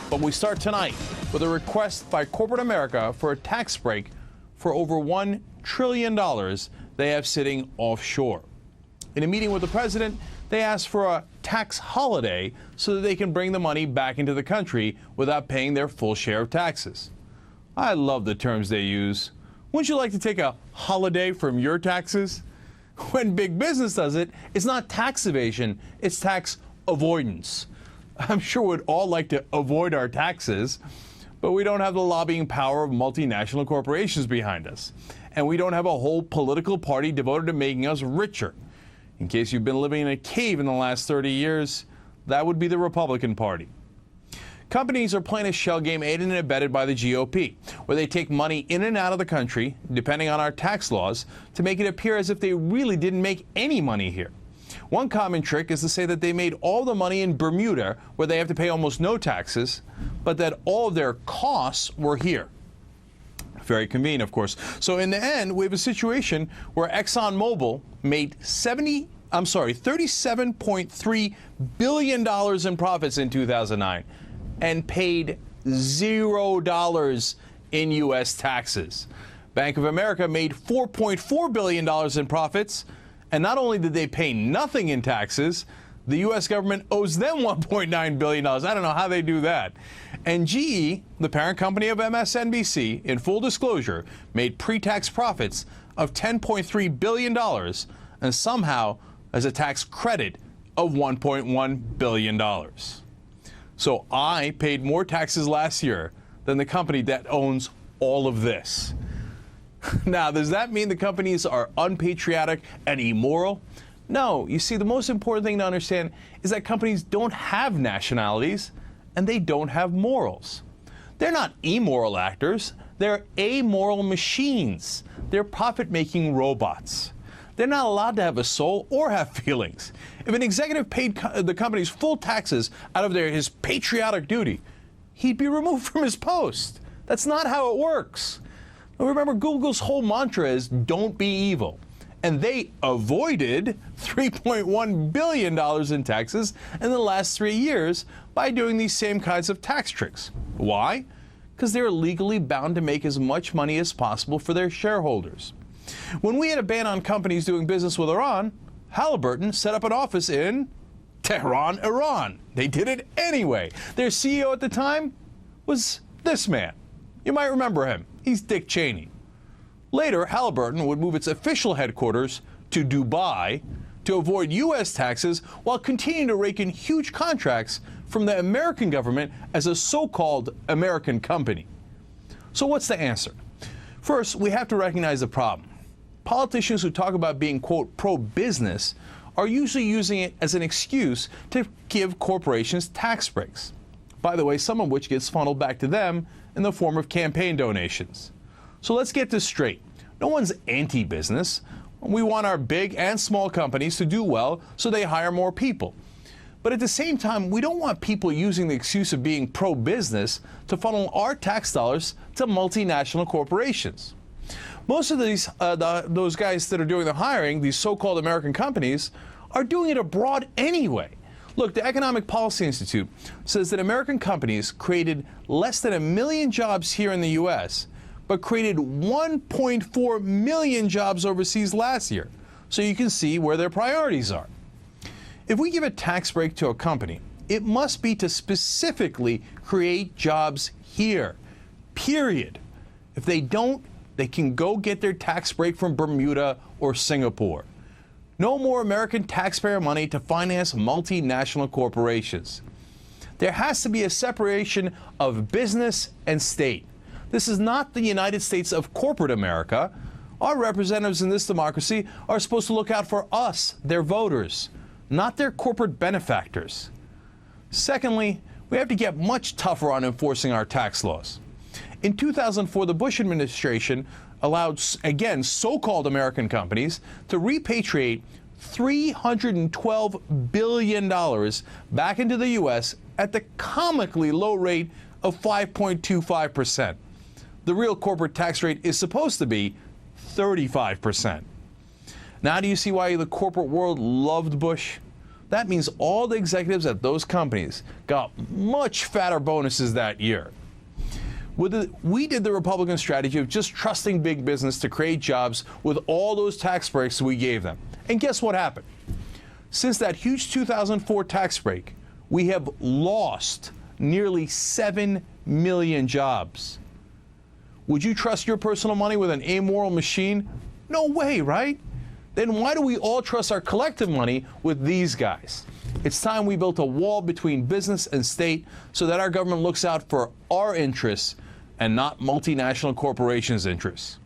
But we start tonight with a request by corporate America for a tax break for over $1 trillion they have sitting offshore. In a meeting with the president, they asked for a tax holiday so that they can bring the money back into the country without paying their full share of taxes. I love the terms they use. Wouldn't you like to take a holiday from your taxes? When big business does it, it's not tax evasion, it's tax avoidance. I'm sure we'd all like to avoid our taxes, but we don't have the lobbying power of multinational corporations behind us. And we don't have a whole political party devoted to making us richer. In case you've been living in a cave in the last 30 years, that would be the Republican Party. Companies are playing a shell game aided and abetted by the GOP, where they take money in and out of the country, depending on our tax laws, to make it appear as if they really didn't make any money here. One common trick is to say that they made all the money in Bermuda, where they have to pay almost no taxes, but that all of their costs were here. Very convenient, of course. So in the end, we have a situation where Exxon-mobil made $37.3 billion in profits in 2009 and paid $0 in U.S. taxes. Bank of America made $4.4 billion in profits, and not only did they pay nothing in taxes, the U.S. government owes them $1.9 billion. I don't know how they do that. And GE, the parent company of MSNBC, in full disclosure, made pre-tax profits of $10.3 billion and somehow has a tax credit of $1.1 billion. So I paid more taxes last year than the company that owns all of this. Now, does that mean the companies are unpatriotic and immoral? No. You see, the most important thing to understand is that companies don't have nationalities and they don't have morals. They're not immoral actors. They're amoral machines. They're profit-making robots. They're not allowed to have a soul or have feelings. If an executive paid the company's full taxes out of his patriotic duty, he'd be removed from his post. That's not how it works. Remember, Google's whole mantra is don't be evil. And they avoided $3.1 billion in taxes in the last 3 years by doing these same kinds of tax tricks. Why? Because they're legally bound to make as much money as possible for their shareholders. When we had a ban on companies doing business with Iran, Halliburton set up an office in Tehran, Iran. They did it anyway. Their CEO at the time was this man. You might remember him. He's Dick Cheney. Later, Halliburton would move its official headquarters to Dubai to avoid U.S. taxes while continuing to rake in huge contracts from the American government as a so-called American company. So what's the answer? First, we have to recognize the problem. Politicians who talk about being, quote, pro-business are usually using it as an excuse to give corporations tax breaks. By the way, some of which gets funneled back to them in the form of campaign donations. So let's get this straight. No one's anti-business. We want our big and small companies to do well so they hire more people. But at the same time, we don't want people using the excuse of being pro-business to funnel our tax dollars to multinational corporations. Most of those guys that are doing the hiring, these so-called American companies, are doing it abroad anyway. Look, the Economic Policy Institute says that American companies created less than 1 million jobs here in the U.S., but created 1.4 million jobs overseas last year. So you can see where their priorities are. If we give a tax break to a company, it must be to specifically create jobs here, period. If they don't, they can go get their tax break from Bermuda or Singapore. No more American taxpayer money to finance multinational corporations. There has to be a separation of business and state. This is not the United States of corporate America. Our representatives in this democracy are supposed to look out for us, their voters, not their corporate benefactors. Secondly, we have to get much tougher on enforcing our tax laws. In 2004, the Bush administration allowed, again, so-called American companies to repatriate $312 billion back into the U.S. at the comically low rate of 5.25%. The real corporate tax rate is supposed to be 35%. Now, do you see why the corporate world loved Bush? that means all the executives at those companies got much fatter bonuses that year. We did the Republican strategy of just trusting big business to create jobs with all those tax breaks we gave them. And guess what happened? Since that huge 2004 tax break, we have lost nearly 7 million jobs. Would you trust your personal money with an amoral machine? No way, right? Then why do we all trust our collective money with these guys? It's time we built a wall between business and state so that our government looks out for our interests and not multinational corporations' interests.